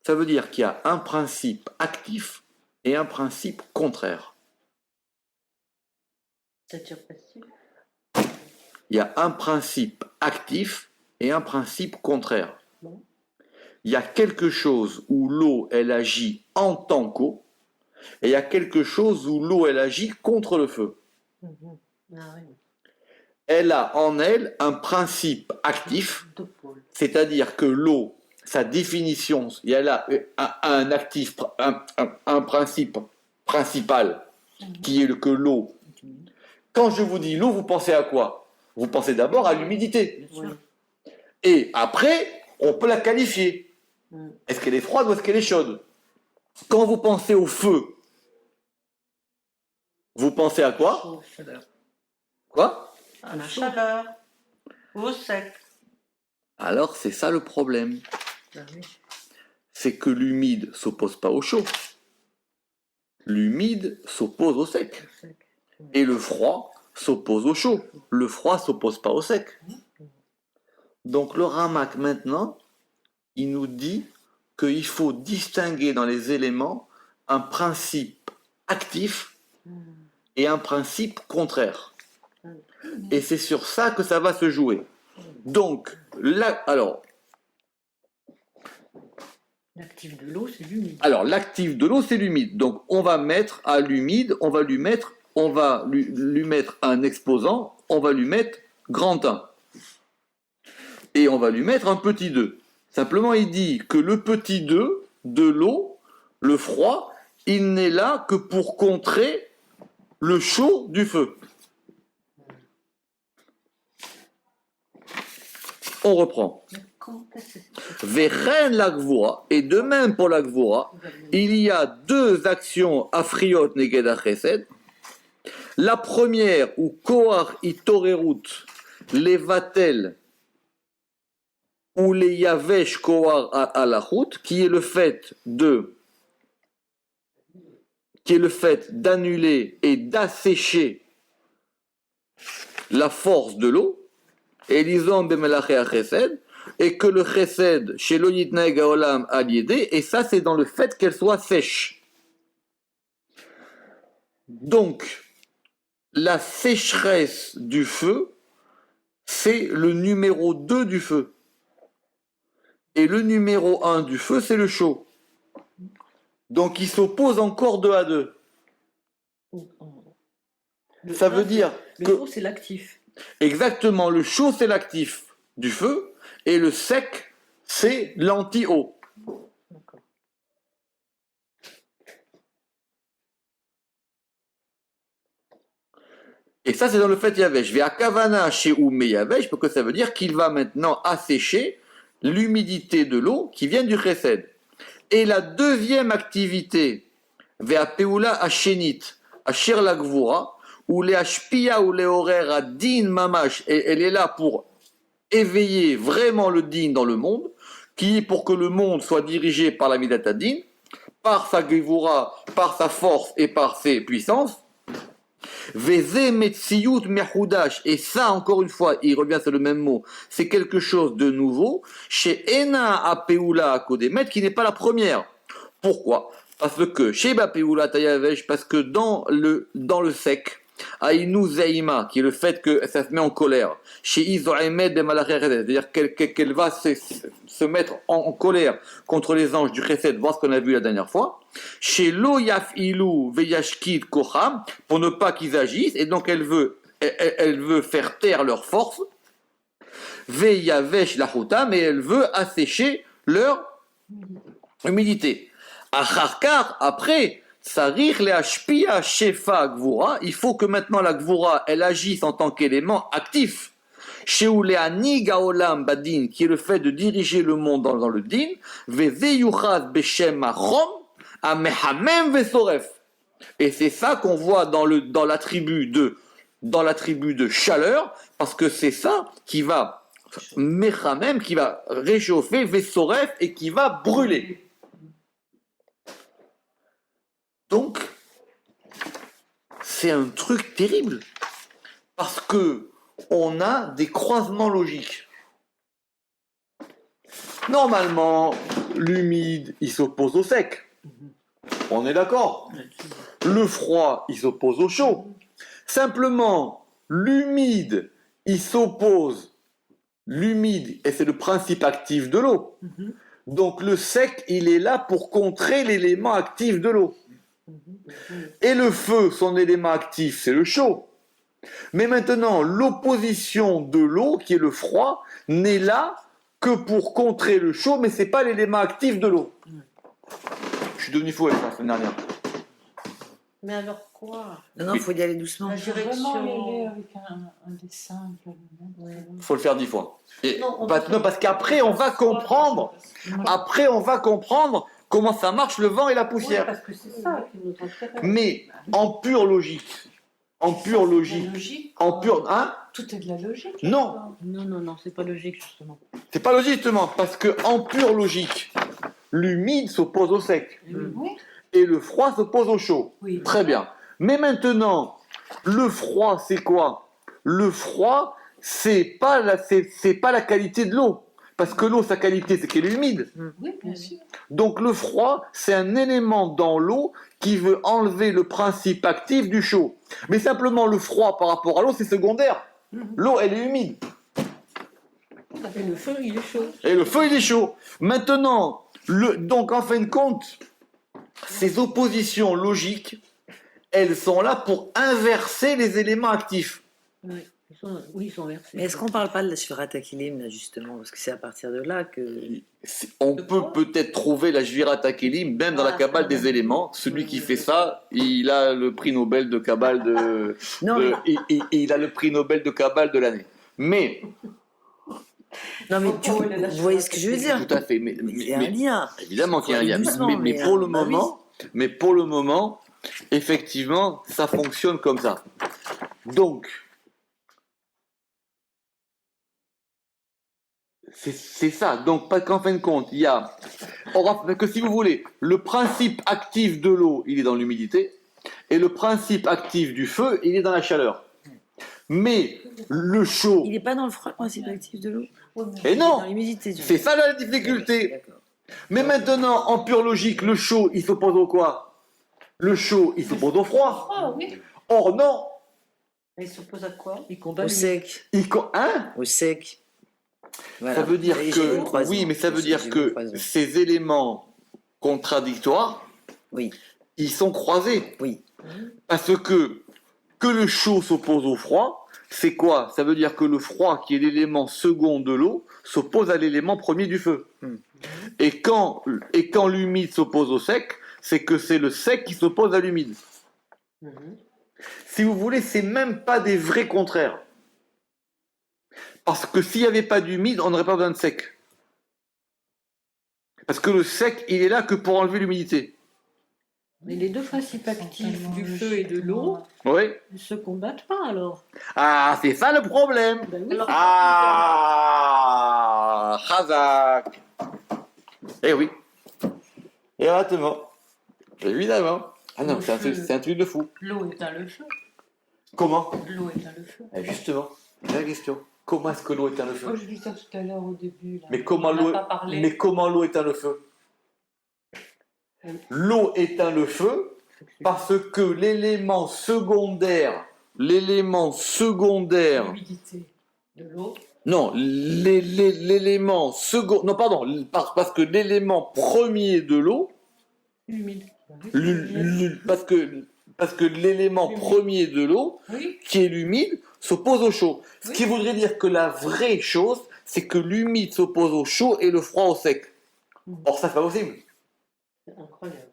Ça veut dire qu'il y a un principe actif et un principe contraire.
C'est-à-dire passif.
Il y a un principe actif et un principe contraire.
Bon.
Il y a quelque chose où l'eau, elle agit en tant qu'eau, et il y a quelque chose où l'eau, elle agit contre le feu.
Ah oui.
Elle a en elle un principe actif,
Deux pôles.
c'est-à-dire que l'eau, sa définition, il y a là un actif, un principe principal, qui est que l'eau. Quand je vous dis l'eau, vous pensez à quoi? Vous pensez d'abord à l'humidité.
Bien sûr.
Et après, on peut la qualifier. Est-ce qu'elle est froide ou est-ce qu'elle est chaude? Quand vous pensez au feu, vous pensez à quoi?
Chaud, chaleur.
Quoi?
À la chaleur. Au sec.
Alors c'est ça le problème.
Ah oui.
C'est que l'humide s'oppose pas au chaud. L'humide s'oppose au sec.
Au sec.
Et le froid s'oppose au chaud. Le froid s'oppose pas au sec. Donc le Ramak maintenant, il nous dit qu'il faut distinguer dans les éléments un principe actif et un principe contraire. Et c'est sur ça que ça va se jouer. Donc, là, alors,
L'actif de l'eau, c'est l'humide.
Alors, l'actif de l'eau, c'est l'humide. Donc, on va mettre à l'humide, on va lui mettre un exposant, on va lui mettre grand 1. Et on va lui mettre un petit 2. Simplement, il dit que le petit 2 de l'eau, le froid, il n'est là que pour contrer le chaud du feu. On reprend. Vechen la gvura, et de même pour la gvura, il y a deux actions afriot neged chesed. La première, où koach itorerut levatel ou les yavesh koach alachut, qui est le fait d'annuler et d'assécher la force de l'eau, et l'izom bemelaché chesed, et que le chesed chez lo yitnaeg haolam al yedé, et ça c'est dans le fait qu'elle soit sèche. Donc la sécheresse du feu, c'est le numéro 2 du feu. Et le numéro 1 du feu, c'est le chaud. Donc il s'oppose encore 2 à 2. Ça veut dire
Le
que...
chaud, c'est l'actif.
Exactement, le chaud, c'est l'actif du feu, et le sec, c'est l'anti-eau.
D'accord.
Et ça, c'est dans le fait Yavesh. Ve akavana chez Oumé Yavesh, parce que ça veut dire qu'il va maintenant assécher l'humidité de l'eau qui vient du chesed. Et la deuxième activité, Ve apeula ashenit, asher la gvura, ou les ashpia ou les horaires à din mamash, et elle est là pour éveiller vraiment le din dans le monde, qui est pour que le monde soit dirigé par la midata din, par sa gvura, par sa force et par ses puissances. Veze metziyut mehudash, et ça encore une fois, il revient sur le même mot, c'est quelque chose de nouveau, chez Ena apeula akodemet, qui n'est pas la première. Pourquoi? Parce que chez Bapeula Tayavesh, parce que dans le sec, Aïnou Zeima, qui est le fait que ça se met en colère, chez Izoemed de Malacheret, c'est-à-dire qu'elle va se mettre en colère contre les anges du Chesed, voir ce qu'on a vu la dernière fois, chez Lo Yafilu Veyashkid Kocham, pour ne pas qu'ils agissent, et donc elle veut faire taire leur force, Veyavesh Lachuta, mais elle veut assécher leur humidité. Acharkar, après, Sarir le Ashpia Shefa Gvura, il faut que maintenant la Gvura, elle agisse en tant qu'élément actif. Sheuleani Gaolam Badin, qui est le fait de diriger le monde dans le din, Vezeyuchad Beshem Achom, Amehamem Vesoref. Et c'est ça qu'on voit dans la tribu de chaleur, parce que c'est ça qui va Mechamem, qui va réchauffer Vesoref et qui va brûler. Donc, c'est un truc terrible, parce que on a des croisements logiques. Normalement, l'humide, il s'oppose au sec. On est d'accord. Le froid, il s'oppose au chaud. Simplement, l'humide, il s'oppose. L'humide, et c'est le principe actif de l'eau. Donc le sec, il est là pour contrer l'élément actif de l'eau. Et le feu, son élément actif, c'est le chaud. Mais maintenant, l'opposition de l'eau, qui est le froid, n'est là que pour contrer le chaud, mais c'est pas l'élément actif de l'eau. Je suis devenu fou avec ça la semaine dernière.
Mais alors quoi?
Non, il faut y aller doucement.
La
Je vais vraiment
direction.
aller avec un dessin.
Faut le faire 10 fois. Et
Non,
parce qu'après, on va comprendre. Après, on va comprendre comment ça marche le vent et la
Oui,
poussière.
parce que c'est ça qui nous intéresse.
Mais en pure logique, hein?
Tout est de la logique.
Non,
Non, c'est pas logique justement.
c'est pas logique justement, parce que en pure logique, l'humide s'oppose au sec
Oui,
et le froid s'oppose au chaud.
oui.
Très bien. Mais maintenant, le froid, c'est quoi? Le froid, c'est pas la qualité de l'eau. Parce que l'eau, sa qualité, c'est qu'elle est humide.
Oui, bien sûr.
Donc le froid, c'est un élément dans l'eau qui veut enlever le principe actif du chaud. Mais simplement, le froid par rapport à l'eau, c'est secondaire. L'eau, elle est humide.
Et le feu, il est chaud.
Et le feu, il est chaud. Maintenant, donc en fin de compte, ces oppositions logiques, elles sont là pour inverser les éléments actifs.
Oui, ils sont versés.
Mais est-ce qu'on parle pas de la Shvirat Akilim, là, justement? Parce que c'est à partir de là que...
On peut peut-être trouver la Jvirat Hakelim même dans la Kabbale des éléments. Celui qui fait ça, il a le prix Nobel de Kabbale il a le prix Nobel de Kabbale de l'année. Mais,
Non, mais vous voyez ce que je veux dire?
tout à fait, mais
Il y a un lien.
évidemment qu'il y a un lien.
Doucement,
Mais
mais,
pour le
bah oui.
moment, effectivement, ça fonctionne comme ça. Donc, c'est ça. Donc, pas qu'en fin de compte, il y a... que si vous voulez, le principe actif de l'eau, il est dans l'humidité, et le principe actif du feu, il est dans la chaleur. Mais le chaud...
Il n'est pas dans le froid, le principe actif de l'eau?
Et
Il est
non,
dans l'humidité.
c'est ça la difficulté.
D'accord.
Mais maintenant, en pure logique, le chaud, il s'oppose au quoi? Le chaud, il s'oppose au froid.
Ah oui.
Or non,
Et il s'oppose à quoi? Il
Au
combat
sec.
hein?
Au sec. Voilà.
Ça veut dire
Vous voyez, j'ai vu le
que,
croisement.
oui, mais ça veut dire
J'ai vu le
que
croisement.
ces éléments contradictoires,
Oui,
ils sont croisés.
oui.
Parce que le chaud s'oppose au froid, c'est quoi? Ça veut dire que le froid, qui est l'élément second de l'eau, s'oppose à l'élément premier du feu. Et quand l'humide s'oppose au sec, c'est que c'est le sec qui s'oppose à l'humide. Si vous voulez, c'est même pas des vrais contraires. Parce que s'il n'y avait pas d'humide, on n'aurait pas besoin de sec. Parce que le sec, il est là que pour enlever l'humidité.
Mais les deux principes actifs du feu et de l'eau
Oui.
ne se combattent pas alors.
Ah, c'est ça le problème.
Ben oui.
Ah, Khazak. Eh oui. Exactement. Évidemment. Ah non, c'est un truc de fou.
L'eau éteint le feu.
Comment?
L'eau éteint le feu.
Justement, c'est la question. Comment est-ce que l'eau éteint le feu?
Oh, je dis ça tout à l'heure au début. Là.
Mais comment
On n'a
l'eau
pas parlé.
Mais comment l'eau éteint le feu? L'eau éteint le feu parce que l'élément secondaire,
L'humidité de l'eau.
non, l'élément second, non pardon, parce que l'élément premier de l'eau,
Humide.
parce que l'élément premier de l'eau,
Oui.
qui est l'humide, s'oppose au chaud. Ce
Oui.
qui voudrait dire que la vraie chose, c'est que l'humide s'oppose au chaud et le froid au sec. Or ça, c'est pas possible.
C'est incroyable.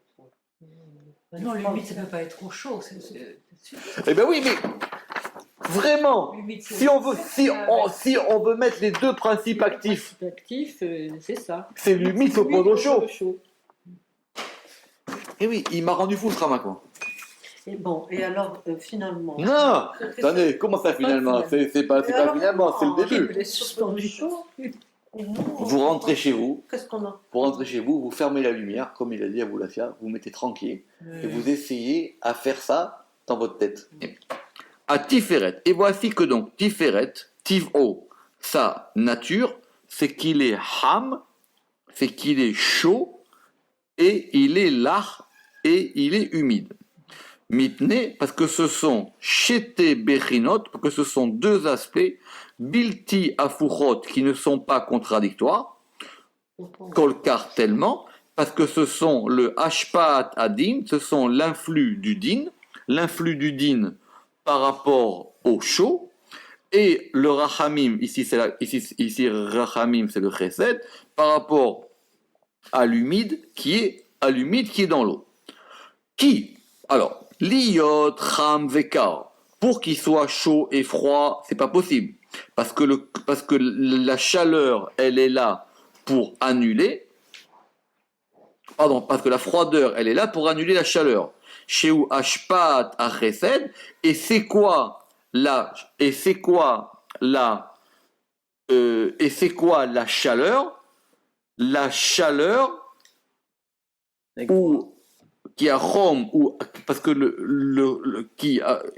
Non, l'humide, ça ne peut pas être trop chaud. C'est sûr.
Eh ben oui, mais vraiment,
L'humide, c'est-
si on veut mettre les deux principes actifs,
Le principe actif, c'est ça.
c'est l'humide s'oppose au chaud.
Le chaud.
Eh oui, il m'a rendu fou ce drama, quoi.
Et bon, et alors finalement.
Non, attendez, comment ça finalement? C'est pas finalement, c'est le début.
Les suspendu chaud.
Vous rentrez chez vous,
Qu'est-ce qu'on a?
pour rentrer chez vous, vous fermez la lumière, comme il a dit à Boulafia, vous mettez tranquille, et vous essayez à faire ça dans votre tête. À Tiferet, et voici que donc Tiferet, Tiv'o, sa nature, c'est qu'il est ham, c'est qu'il est chaud, et il est lach, et il est humide. Mitne, parce que ce sont Shete Bechinot, parce que ce sont deux aspects, Bilti Afuchot, qui ne sont pas contradictoires, Kolkar tellement, parce que ce sont le Hashpaat Adin, ce sont l'influx du din par rapport au chaud, et le Rachamim, ici Rachamim c'est le Chesed, par rapport à l'humide qui est dans l'eau. Alors, Liot, Cham, Vekar, pour qu'il soit chaud et froid, c'est pas possible. Parce que la chaleur, elle est là pour annuler. Pardon, parce que la froideur, elle est là pour annuler la chaleur. Sheu Ashpat Achesed, et c'est quoi la chaleur? La chaleur ou qui a Chom, ou parce que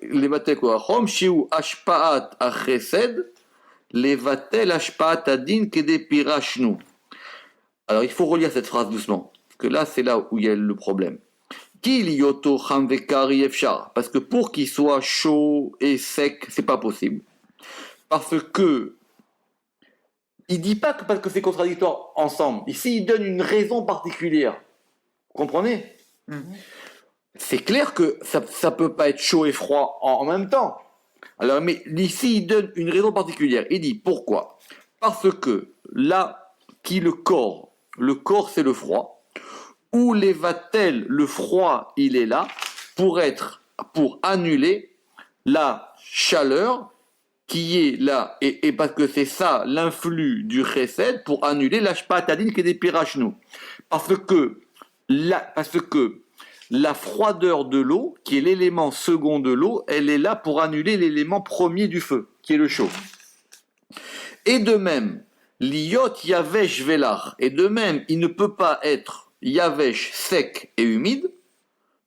levatel quoi Chom, sheu Ashpaat Achesed, levatel Ashpaat Adin kedepirashnu. Alors il faut relire cette phrase doucement, parce que là c'est là où il y a le problème. Parce que pour qu'il soit chaud et sec, c'est pas possible. Parce que il dit pas que parce que c'est contradictoire ensemble. Ici, il donne une raison particulière. Vous comprenez? C'est clair que ça peut pas être chaud et froid en même temps. Alors, mais ici, il donne une raison particulière. Il dit pourquoi? Parce que là, le corps c'est le froid. Où les vatel, le froid, il est là pour annuler la chaleur qui est là, et parce que c'est ça l'influx du chesed pour annuler l'ashpatadine qui est des pirachnou. Parce que la froideur de l'eau, qui est l'élément second de l'eau, elle est là pour annuler l'élément premier du feu, qui est le chaud. Et de même, l'iot yavesh velach, et de même, il ne peut pas être yavesh sec et humide.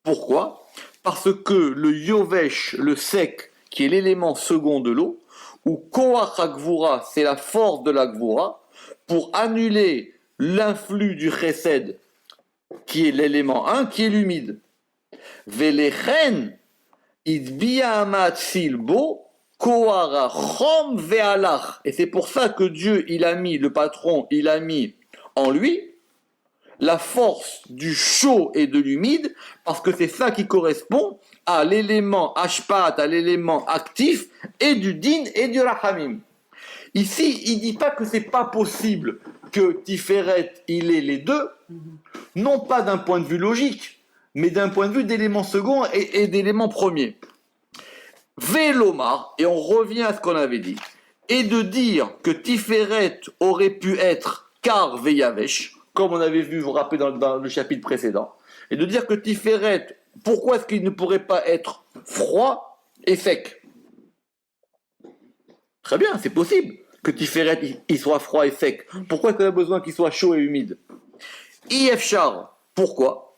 Pourquoi? Parce que le yovesh, le sec, qui est l'élément second de l'eau, ou koach hagvura, c'est la force de la gvura, pour annuler l'influx du chesed, qui est l'élément 1, qui est l'humide. Velechen, idbiya amat silbo, koara chom ve'alach. Et c'est pour ça que Dieu, il a mis, le patron, il a mis en lui la force du chaud et de l'humide, parce que c'est ça qui correspond à l'élément Ashpat, à l'élément actif, et du din et du rachamim. Ici, il ne dit pas que c'est pas possible que Tiferet, il ait les deux, non pas d'un point de vue logique, mais d'un point de vue d'élément second et d'élément premier. Vélomar, et on revient à ce qu'on avait dit, et de dire que Tiferet aurait pu être Kar Veyavesh, comme on avait vu, vous vous rappelez dans le chapitre précédent, et de dire que Tiferet, pourquoi est-ce qu'il ne pourrait pas être froid et sec? Très bien, c'est possible que Tiferet il soit froid et sec. Pourquoi est-ce qu'on a besoin qu'il soit chaud et humide? Ifchar, pourquoi?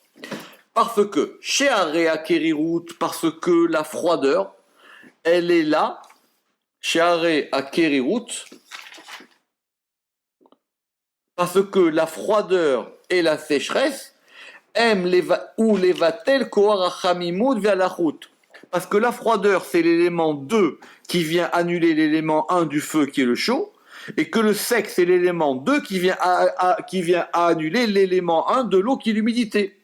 Parce que chez Area Kerirut, parce que la froideur, elle est là, chez Area Kerirut, parce que la froideur et la sécheresse aiment les vatel koarachamimud ve'alachut. Parce que la froideur, c'est l'élément 2 qui vient annuler l'élément 1 du feu qui est le chaud, et que le sec, c'est l'élément 2 qui vient à annuler l'élément 1 de l'eau qui est l'humidité.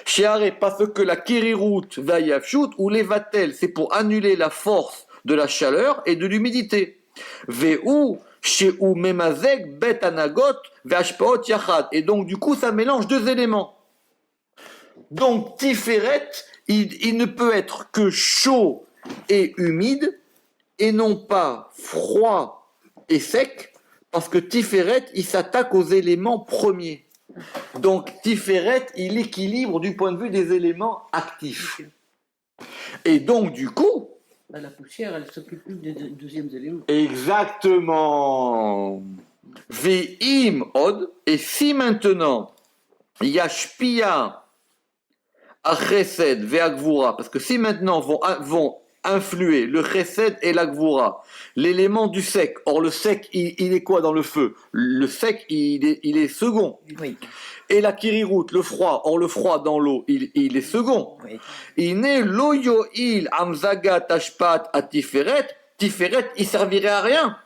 Chez parce que la kérirut vayavshut ou les vatel, c'est pour annuler la force de la chaleur et de l'humidité. Ve'u chez ou memazek bet anagot ve'ashpaot yachad. Et donc, du coup, ça mélange deux éléments. Donc, Tiferet, il ne peut être que chaud et humide, et non pas froid et sec, parce que Tiferet, il s'attaque aux éléments premiers. Donc, Tiferet, il équilibre du point de vue des éléments actifs. Et donc, du coup...
La poussière, elle s'occupe plus des deuxièmes éléments.
Exactement. Ve'im od, et si maintenant, Yashpia à chesed ve'agvura, parce que si maintenant vont influer le chesed et l'agvura, l'élément du sec, or le sec, il est quoi dans le feu? Le sec, il est second.
Oui.
Et la kirirut, le froid, or le froid dans l'eau, il est second.
Oui.
Iné loyo il amzaga tashpat à Tiferet, Tiferet, il servirait à rien.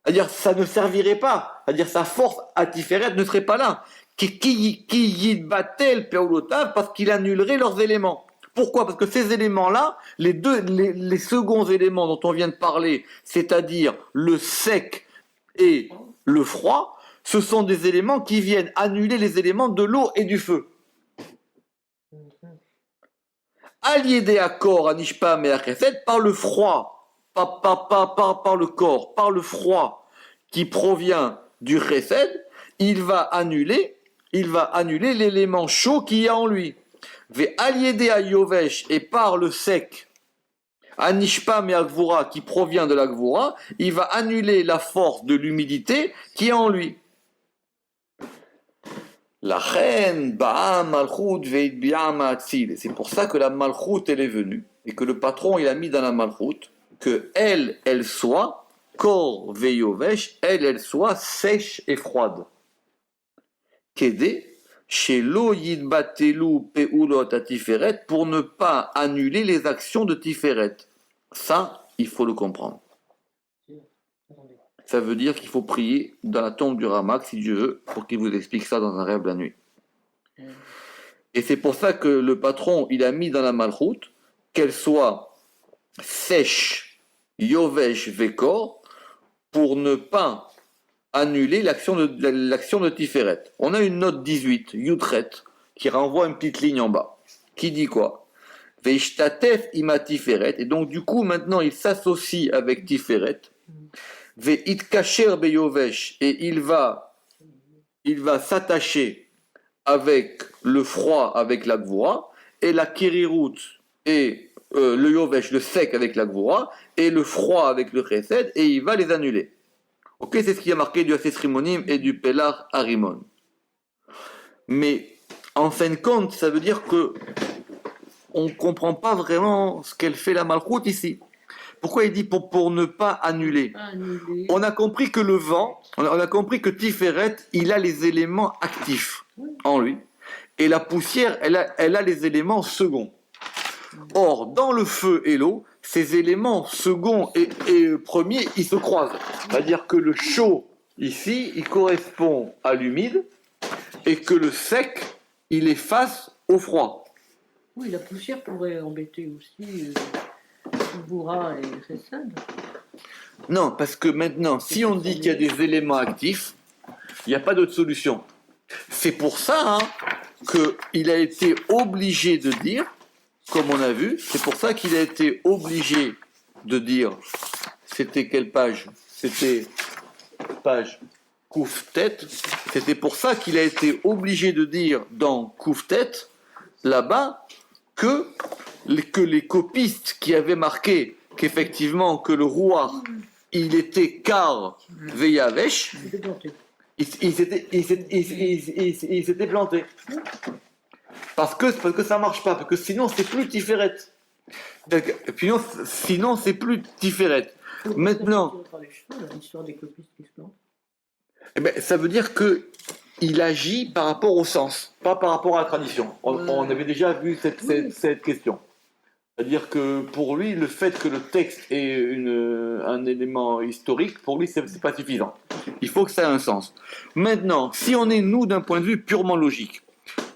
C'est-à-dire, ça ne servirait pas. C'est-à-dire, sa force à Tiferet ne serait pas là. Qui yidbatel peolotav, parce qu'il annulerait leurs éléments. Pourquoi? Parce que ces éléments-là, les seconds éléments dont on vient de parler, c'est-à-dire le sec et le froid, ce sont des éléments qui viennent annuler les éléments de l'eau et du feu. Allié accords à Nishpam et à Chesed par le froid, par le corps, par le froid qui provient du Chesed, il va annuler l'élément chaud qu'il y a en lui. Ve allié à Yovesh et par le sec, à Nishpam et à Gvura qui provient de la Gvura, il va annuler la force de l'humidité qui est en lui. La reine Ba'a Malchut ve'itbi'a ma'atzil. C'est pour ça que la Malchut elle est venue et que le patron il a mis dans la Malchut que elle soit Kor ve'yovesh, elle soit sèche et froide. Kédé chez lo yidbatelu peulot à Tiferet pour ne pas annuler les actions de Tiferet. Ça, il faut le comprendre. Ça veut dire qu'il faut prier dans la tombe du Ramak, si Dieu veut, pour qu'il vous explique ça dans un rêve la nuit. Et c'est pour ça que le patron, il a mis dans la Malchut qu'elle soit sèche, Yovesh Vekor, pour ne pas annuler l'action de Tiferet. On a une note 18, Yutret, qui renvoie une petite ligne en bas, qui dit quoi? Veishtatef ima Tiferet, et donc du coup, maintenant, il s'associe avec Tiferet, Ve'itkacher beyovesh, et il va s'attacher avec le froid, avec la gvura, et la kirirut, et le yovesh, le sec avec la gvura, et le froid avec le chesed, et il va les annuler. Ok, c'est ce qui a marqué du Asses Rimonim et du Pelar Harimon. Mais en fin de compte, ça veut dire que on ne comprend pas vraiment ce qu'elle fait la Malchut ici. Pourquoi il dit pour ne pas annuler? On a compris que le vent, on a compris que Tiferet, il a les éléments actifs en lui. Et la poussière, elle a les éléments seconds. Or, dans le feu et l'eau, ces éléments seconds et premiers, ils se croisent. C'est-à-dire que le chaud, ici, il correspond à l'humide, et que le sec, il est face au froid.
Oui, la poussière pourrait embêter aussi Bourra et Ressad.
Non, parce que maintenant, si on dit qu'il y a des éléments actifs, il n'y a pas d'autre solution. C'est pour ça qu'il a été obligé de dire, comme on a vu, c'est pour ça qu'il a été obligé de dire, c'était quelle page? C'était page Kouftet. C'était pour ça qu'il a été obligé de dire dans Kouftet, là-bas, que les copistes qui avaient marqué qu'effectivement que le roi il était car veyavesh, il s'était planté. Parce que ça marche pas, parce que sinon c'est plus Tiferet. Sinon c'est plus Tiferet. Maintenant,
l'histoire des copistes qui se plantent.
eh ben, ça veut dire que il agit par rapport au sens, pas par rapport à la tradition. On avait déjà vu cette question. C'est-à-dire que pour lui, le fait que le texte est un élément historique, pour lui, c'est pas suffisant. Il faut que ça ait un sens. Maintenant, si on est, nous, d'un point de vue purement logique,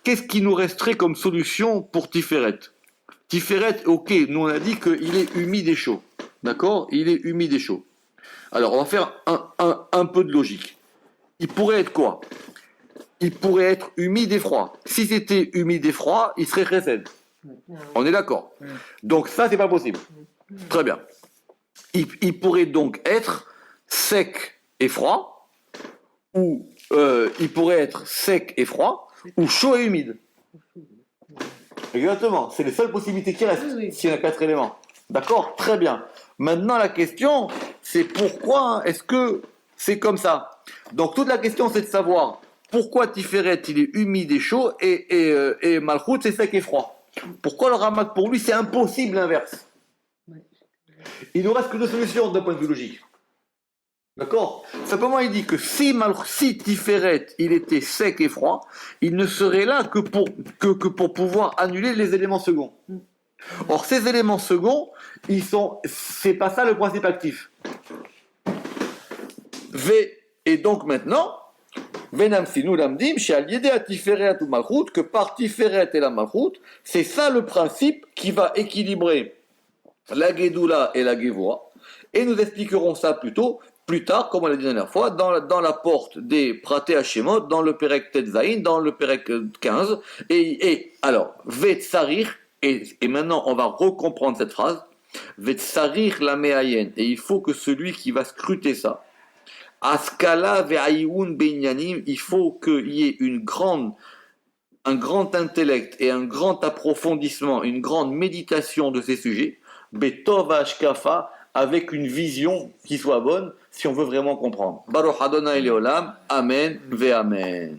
qu'est-ce qui nous resterait comme solution pour Tiferet? Tiferet, ok, nous on a dit qu'il est humide et chaud. D'accord? Il est humide et chaud. Alors, on va faire un peu de logique. Il pourrait être quoi? Il pourrait être humide et froid. Si c'était humide et froid, il serait Chesed. On est d'accord. Donc ça, c'est pas possible. Très bien. Il pourrait donc être sec et froid, ou il pourrait être sec et froid, ou chaud et humide. Exactement. C'est les seules possibilités qui restent, s'il y en a 4 éléments. D'accord? Très bien. Maintenant, la question, c'est pourquoi est-ce que c'est comme ça? Donc toute la question, c'est de savoir pourquoi Tiferet, il est humide et chaud, et Malchut, c'est sec et froid. Pourquoi le Ramak, pour lui, c'est impossible l'inverse? Il ne nous reste que deux solutions d'un point de vue logique. D'accord? Simplement, il dit que si Tiferet, il était sec et froid, il ne serait là que pour pouvoir annuler les éléments seconds. Or, ces éléments seconds, c'est pas ça le principe actif. Et donc maintenant, Venamsinu lamdim, chez Aliédé à Tiferet ou Malchut, que par Tiferet et la Malchut, c'est ça le principe qui va équilibrer la Gédoula et la Gévoa. Et nous expliquerons ça plus tard, comme on l'a dit la dernière fois, dans la porte des Praté Hashemot, dans le Perek Tetzaïn, dans le Perek 15. Et alors, Vetsarir, et maintenant on va recomprendre cette phrase, Vetsarir la Mehayen, et il faut que celui qui va scruter ça, Askala ve'ayun be'inyanim, il faut qu'il y ait un grand intellect et un grand approfondissement, une grande méditation de ces sujets, betov hashkafa, avec une vision qui soit bonne, si on veut vraiment comprendre. Baruch Adonai Leolam, Amen ve'Amen.